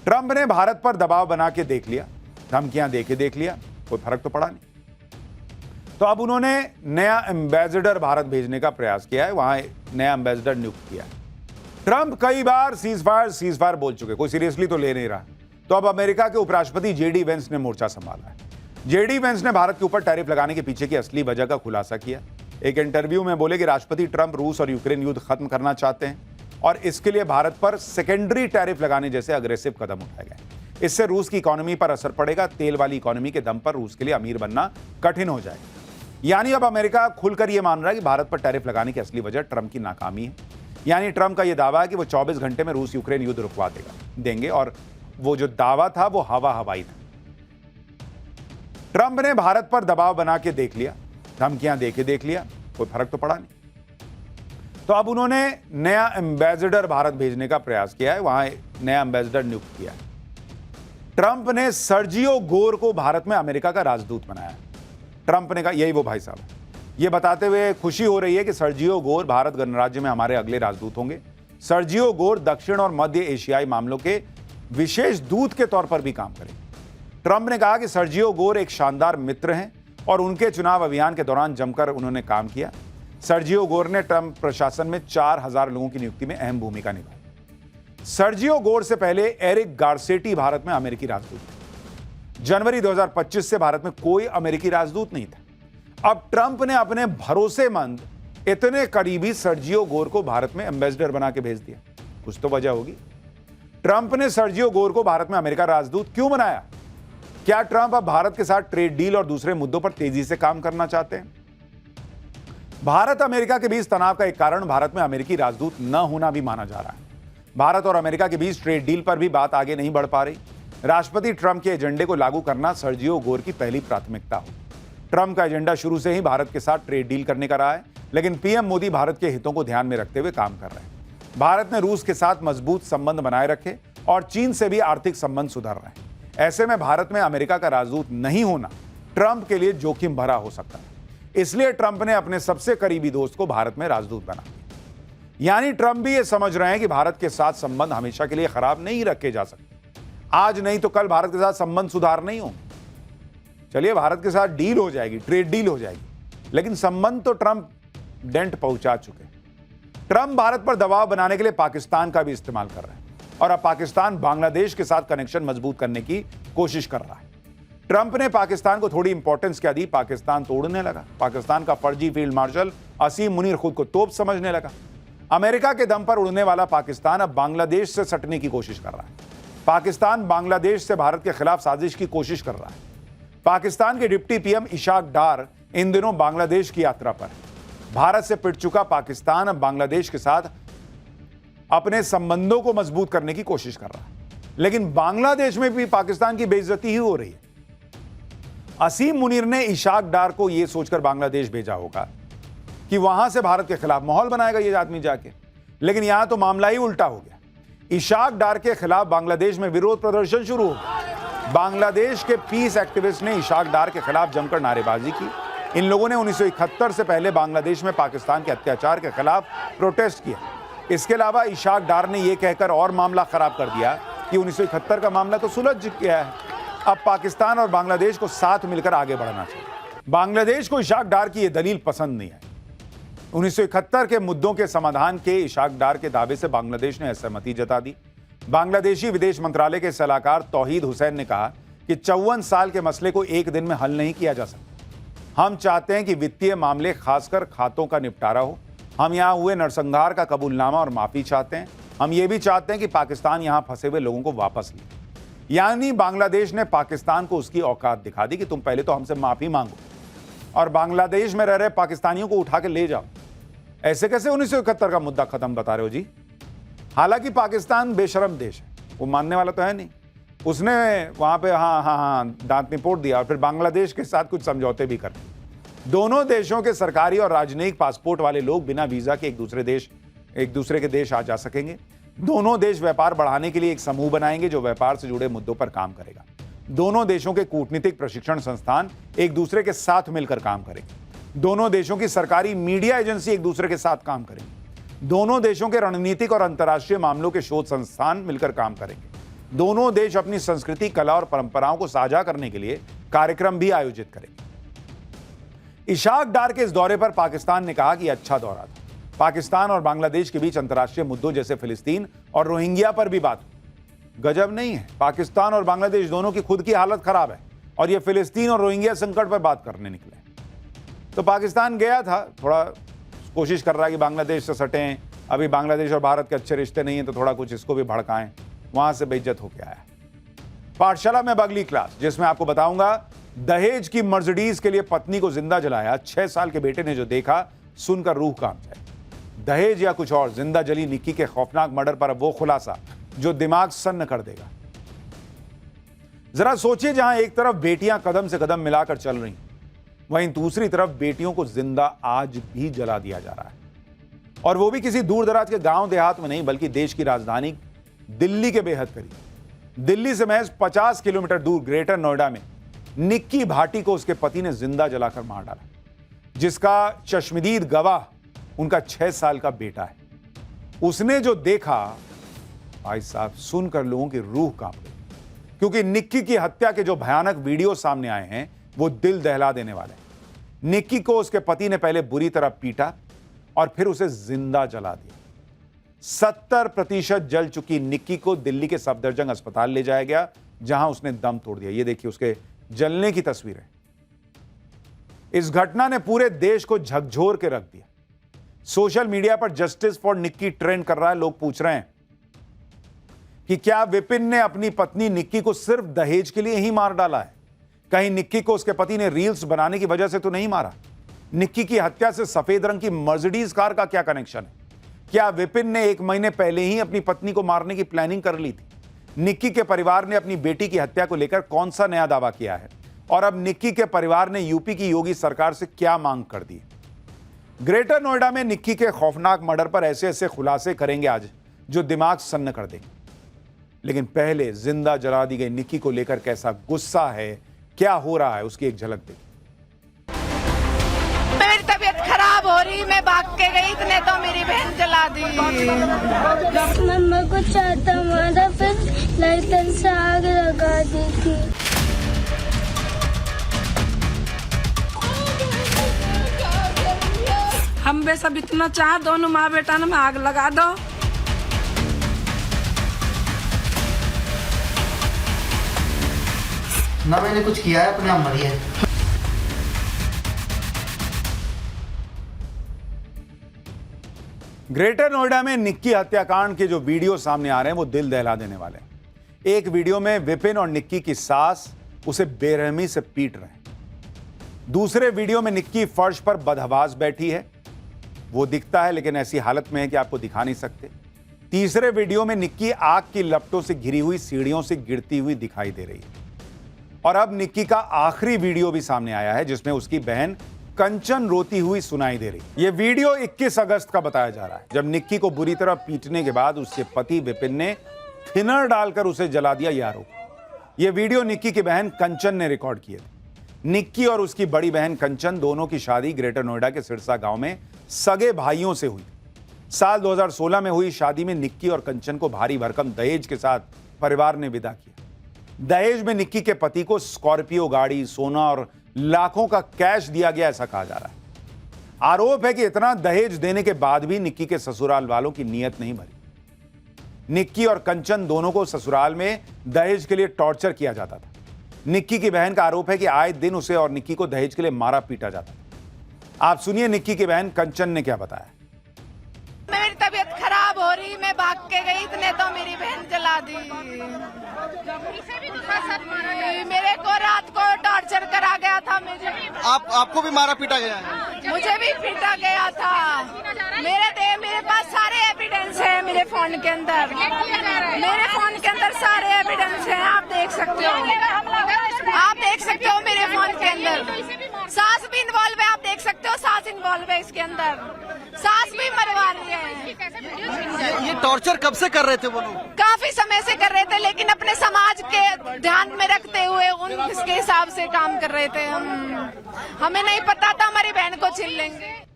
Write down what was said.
Trump ने भारत पर दबाव बना के देख लिया, धमकियां दे के देख लिया, कोई फर्क तो पड़ा नहीं। तो अब उन्होंने नया एम्बेसडर भारत भेजने का प्रयास किया है, वहां नया एम्बेसडर नियुक्त किया है। ट्रंप कई बार सीज फायर बोल चुके, कोई सीरियसली तो ले नहीं रहा। तो अब अमेरिका के उपराष्ट्रपति जेडी वेंस ने मोर्चा संभाला है। जेडी वेंस ने भारत के ऊपर टैरिफ लगाने के पीछे की असली वजह का खुलासा किया। एक इंटरव्यू में बोले कि राष्ट्रपति ट्रंप रूस और यूक्रेन युद्ध खत्म करना चाहते हैं और इसके लिए भारत पर सेकेंडरी टैरिफ लगाने जैसे अग्रेसिव कदम उठाए गए। इससे रूस की इकोनॉमी पर असर पड़ेगा। तेल वाली इकोनॉमी के दम पर रूस के लिए अमीर बनना कठिन हो जाएगा। यानी अब अमेरिका खुलकर यह मान रहा है कि भारत पर टैरिफ लगाने की असली वजह ट्रंप की नाकामी है। यानी ट्रंप का यह दावा है कि वो 24 घंटे में रूस यूक्रेन युद्ध रुकवा देंगे और वो जो दावा था वो हवाई था। ट्रंप ने भारत पर दबाव बना के देख लिया, धमकियां दे के देख लिया, कोई फर्क तो पड़ा नहीं। तो अब उन्होंने नया एम्बेसडर भारत भेजने का प्रयास किया है, वहां नया एम्बेसडर नियुक्त किया है। ट्रंप ने सर्जियो गोर को भारत में अमेरिका का राजदूत बनाया। ट्रंप ने कहा, यही वो भाई साहब, ये बताते हुए खुशी हो रही है कि सर्जियो गोर भारत गणराज्य में हमारे अगले राजदूत होंगे। सर्जियो गोर दक्षिण और मध्य एशियाई मामलों के विशेष दूत के तौर पर भी काम करेंगे। ट्रंप ने कहा कि सर्जियो गोर एक शानदार मित्र हैं और उनके चुनाव अभियान के दौरान जमकर उन्होंने काम किया। सर्जियो गोर ने ट्रंप प्रशासन में 4000 लोगों की नियुक्ति में अहम भूमिका निभाई। सर्जियो गोर से पहले एरिक गारसेटी भारत में अमेरिकी राजदूत थे। जनवरी 2025 से भारत में कोई अमेरिकी राजदूत नहीं था। अब ट्रंप ने अपने भरोसेमंद इतने करीबी सर्जियो गोर को भारत में एम्बेसडर बना के भेज दिया। कुछ तो वजह होगी। ट्रंप ने सर्जियो गोर को भारत में अमेरिका राजदूत क्यों बनाया? क्या ट्रंप अब भारत के साथ ट्रेड डील और दूसरे मुद्दों पर तेजी से काम करना चाहते हैं? भारत अमेरिका के बीच तनाव का एक कारण भारत में अमेरिकी राजदूत न होना भी माना जा रहा है। भारत और अमेरिका के बीच ट्रेड डील पर भी बात आगे नहीं बढ़ पा रही। राष्ट्रपति ट्रंप के एजेंडे को लागू करना सर्जियो गोर की पहली प्राथमिकता हो। ट्रंप का एजेंडा शुरू से ही भारत के साथ ट्रेड डील करने का रहा है, लेकिन पीएम मोदी भारत के हितों को ध्यान में रखते हुए काम कर रहे हैं। भारत ने रूस के साथ मजबूत संबंध बनाए रखे और चीन से भी आर्थिक संबंध सुधर रहे हैं। ऐसे में भारत में अमेरिका का राजदूत नहीं होना ट्रंप के लिए जोखिम भरा हो सकता है। इसलिए ट्रंप ने अपने सबसे करीबी दोस्त को भारत में राजदूत बना दिया। यानी ट्रंप भी ये समझ रहे हैं कि भारत के साथ संबंध हमेशा के लिए खराब नहीं रखे जा सकते। आज नहीं तो कल भारत के साथ संबंध सुधार नहीं होंगे। चलिए, भारत के साथ डील हो जाएगी, ट्रेड डील हो जाएगी, लेकिन संबंध तो ट्रंप डेंट पहुंचा चुके हैं। ट्रंप भारत पर दबाव बनाने के लिए पाकिस्तान का भी इस्तेमाल कर रहे हैं और अब पाकिस्तान बांग्लादेश के साथ कनेक्शन मजबूत करने की कोशिश कर रहा है। ट्रंप ने पाकिस्तान को थोड़ी इंपॉर्टेंस क्या दी, पाकिस्तान तोड़ने लगा। पाकिस्तान का फर्जी फील्ड मार्शल असीम मुनीर खुद को तोप समझने लगा। अमेरिका के दम पर उड़ने वाला पाकिस्तान अब बांग्लादेश से सटने की कोशिश कर रहा है। पाकिस्तान बांग्लादेश से भारत के खिलाफ साजिश की कोशिश कर रहा है। पाकिस्तान के डिप्टी पीएम इशाक डार इन दिनों बांग्लादेश की यात्रा पर है। भारत से पिट चुका पाकिस्तान अब बांग्लादेश के साथ अपने संबंधों को मजबूत करने की कोशिश कर रहा है, लेकिन बांग्लादेश में भी पाकिस्तान की बेइज्जती ही हो रही है। असीम मुनीर ने इशाक डार को यह सोचकर बांग्लादेश भेजा होगा कि वहां से भारत के खिलाफ माहौल बनाएगा ये आदमी जाके, लेकिन यहां तो मामला ही उल्टा हो गया। इशाक डार के खिलाफ बांग्लादेश में विरोध प्रदर्शन शुरू हो गया। बांग्लादेश के पीस एक्टिविस्ट ने इशाक डार के खिलाफ जमकर नारेबाजी की। इन लोगों ने 1971 से पहले बांग्लादेश में पाकिस्तान के अत्याचार के खिलाफ प्रोटेस्ट किया। इसके अलावा इशाक डार ने यह कहकर और मामला खराब कर दिया कि 1971 का मामला तो सुलझ गया है, अब पाकिस्तान और बांग्लादेश को साथ मिलकर आगे बढ़ना चाहिए। बांग्लादेश को इशाक डार की यह दलील पसंद नहीं है। 1971 के मुद्दों के समाधान के इशाक डार के दावे से बांग्लादेश ने असहमति जता दी। बांग्लादेशी विदेश मंत्रालय के सलाहकार तौहीद हुसैन ने कहा कि 54 साल के मसले को एक दिन में हल नहीं किया जा सकता। हम चाहते हैं कि वित्तीय मामले, खासकर खातों का निपटारा हो। हम यहां हुए नरसंहार का कबूलनामा और माफी चाहते हैं। हम ये भी चाहते हैं कि पाकिस्तान यहां फंसे हुए लोगों को वापस ले। यानी बांग्लादेश ने पाकिस्तान को उसकी औकात दिखा दी कि तुम पहले तो हमसे माफी मांगो और बांग्लादेश में रह रहे पाकिस्तानियों को उठा के ले जाओ। ऐसे कैसे 1971 का मुद्दा खत्म बता रहे हो जी? हालांकि पाकिस्तान बेशरम देश है, वो मानने वाला तो है नहीं। उसने वहां पे हाँ दांत निपोड़ दिया और फिर बांग्लादेश के साथ कुछ समझौते भी कर दिए। दोनों देशों के सरकारी और राजनयिक पासपोर्ट वाले लोग बिना वीजा के एक दूसरे के देश आ जा सकेंगे। दोनों देश व्यापार बढ़ाने के लिए एक समूह बनाएंगे जो व्यापार से जुड़े मुद्दों पर काम करेगा। दोनों देशों के कूटनीतिक प्रशिक्षण संस्थान एक दूसरे के साथ मिलकर काम करेंगे। दोनों देशों की सरकारी मीडिया एजेंसी एक दूसरे के साथ काम करेंगी। दोनों देशों के रणनीतिक और अंतर्राष्ट्रीय मामलों के शोध संस्थान मिलकर काम करेंगे। दोनों देश अपनी संस्कृति, कला और परंपराओं को साझा करने के लिए कार्यक्रम भी आयोजित करेंगे। इशाक डार के इस दौरे पर पाकिस्तान ने कहा कि अच्छा दौरा था। पाकिस्तान और बांग्लादेश के बीच अंतर्राष्ट्रीय मुद्दों जैसे फिलिस्तीन और रोहिंग्या पर भी बात हुई। गजब नहीं है, पाकिस्तान और बांग्लादेश दोनों की खुद की हालत खराब है और ये फिलिस्तीन और रोहिंग्या संकट पर बात करने निकले। तो पाकिस्तान गया था, थोड़ा कोशिश कर रहा है कि बांग्लादेश से सटें। अभी बांग्लादेश और भारत के अच्छे रिश्ते नहीं हैं तो थोड़ा कुछ इसको भी भड़काएं। वहां से बेइज्जत होके आया। पाठशाला में अब अगली क्लास, जिसमें आपको बताऊंगा दहेज की मर्सिडीज के लिए पत्नी को जिंदा जलाया। 6 साल के बेटे ने जो देखा, सुनकर रूह कांप जाए। दहेज या कुछ और, जिंदा जली निक्की के खौफनाक मर्डर पर अब वो खुलासा जो दिमाग सन्न कर देगा। जरा सोचिए, जहां एक तरफ बेटियां कदम से कदम मिलाकर चल रही, वहीं दूसरी तरफ बेटियों को जिंदा आज भी जला दिया जा रहा है, और वो भी किसी दूर दराज के गांव देहात में नहीं, बल्कि देश की राजधानी दिल्ली के बेहद करीब। दिल्ली से महज 50 किलोमीटर दूर ग्रेटर नोएडा में निक्की भाटी को उसके पति ने जिंदा जलाकर मार डाला, जिसका चश्मदीद गवाह उनका 6 साल का बेटा है। उसने जो देखा, भाई साहब, सुनकर लोगों की रूह कांप गई, क्योंकि निक्की की हत्या के जो भयानक वीडियो सामने आए हैं वो दिल दहला देने वाले हैं। निक्की को उसके पति ने पहले बुरी तरह पीटा और फिर उसे जिंदा जला दिया। 70% जल चुकी निक्की को दिल्ली के सफदरजंग अस्पताल ले जाया गया, जहां उसने दम तोड़ दिया। ये देखिए उसके जलने की तस्वीरें। इस घटना ने पूरे देश को झकझोर के रख दिया। सोशल मीडिया पर जस्टिस फॉर निक्की ट्रेंड कर रहा है। लोग पूछ रहे हैं कि क्या विपिन ने अपनी पत्नी निक्की को सिर्फ दहेज के लिए ही मार डाला है? कहीं निक्की को उसके पति ने रील्स बनाने की वजह से तो नहीं मारा? निक्की की हत्या से सफेद रंग की मर्सिडीज कार का क्या कनेक्शन है? क्या विपिन ने 1 महीने पहले ही अपनी पत्नी को मारने की प्लानिंग कर ली थी? निक्की के परिवार ने अपनी बेटी की हत्या को लेकर कौन सा नया दावा किया है? और अब निक्की के परिवार ने यूपी की योगी सरकार से क्या मांग कर दी? ग्रेटर नोएडा में निक्की के खौफनाक मर्डर पर ऐसे ऐसे खुलासे करेंगे आज जो दिमाग सन्न कर देंगे। लेकिन पहले जिंदा जला दी गई निक्की को लेकर कैसा गुस्सा है, क्या हो रहा है, उसकी एक झलक देखिए। मेरी तबीयत खराब हो रही, मैं भाग के गई, इतने तो मेरी बहन जला दी। मम्मा को चाहता मारा, फिर लाइटर से आग लगा दी थी। हम वे सब इतना चाह, दोनों माँ बेटा ने आग लगा दो। ना मैंने कुछ किया है, अपने आप मरी है। ग्रेटर नोएडा में निक्की हत्याकांड के जो वीडियो सामने आ रहे हैं वो दिल दहला देने वाले हैं। एक वीडियो में विपिन और निक्की की सास उसे बेरहमी से पीट रहे हैं। दूसरे वीडियो में निक्की फर्श पर बदहवास बैठी है, वो दिखता है लेकिन ऐसी हालत में है कि आपको दिखा नहीं सकते। तीसरे वीडियो में निक्की आग की लपटों से घिरी हुई सीढ़ियों से गिरती हुई दिखाई दे रही है। और अब निक्की का आखिरी वीडियो भी सामने आया है, जिसमें उसकी बहन कंचन रोती हुई सुनाई दे रही है। यह वीडियो 21 अगस्त का बताया जा रहा है, जब निक्की को बुरी तरह पीटने के बाद उसके पति विपिन ने थिनर डालकर उसे जला दिया, ये आरोप। यह वीडियो निक्की की बहन कंचन ने रिकॉर्ड किए थे। निक्की और उसकी बड़ी बहन कंचन दोनों की शादी ग्रेटर नोएडा के सिरसा गांव में सगे भाइयों से हुई। साल 2016 में हुई शादी में निक्की और कंचन को भारी भरकम दहेज के साथ परिवार ने विदा किया। दहेज में निक्की के पति को स्कॉर्पियो गाड़ी, सोना और लाखों का कैश दिया गया, ऐसा कहा जा रहा है। आरोप है कि इतना दहेज देने के बाद भी निक्की के ससुराल वालों की नीयत नहीं भरी। निक्की और कंचन दोनों को ससुराल में दहेज के लिए टॉर्चर किया जाता था। निक्की की बहन का आरोप है कि आए दिन उसे और निक्की को दहेज के लिए मारा पीटा जाता था। आप सुनिए निक्की की बहन कंचन ने क्या बताया। मेरी तबीयत खराब हो रही, मैं भाग के गई, इतने तो मेरी बहन जला दी। मेरे को रात को टॉर्चर करा गया था। आपको भी मारा पीटा गया है? मुझे भी पीटा गया था। मेरे पास सारे एविडेंस है, मेरे फोन के अंदर सारे एविडेंस है। आप देख सकते हो मेरे फोन के अंदर। सास भी इन्वॉल्व है, आप देख सकते हो, सास इन्वॉल्व है इसके अंदर। सास भी मरवा रही है। ये टॉर्चर कब से कर रहे थे वो लोग? काफी समय से कर रहे थे, लेकिन अपने समाज के ध्यान में रखते हुए उनके हिसाब से काम कर रहे थे। हमें नहीं पता था हमारी बहन को छीन लेंगे।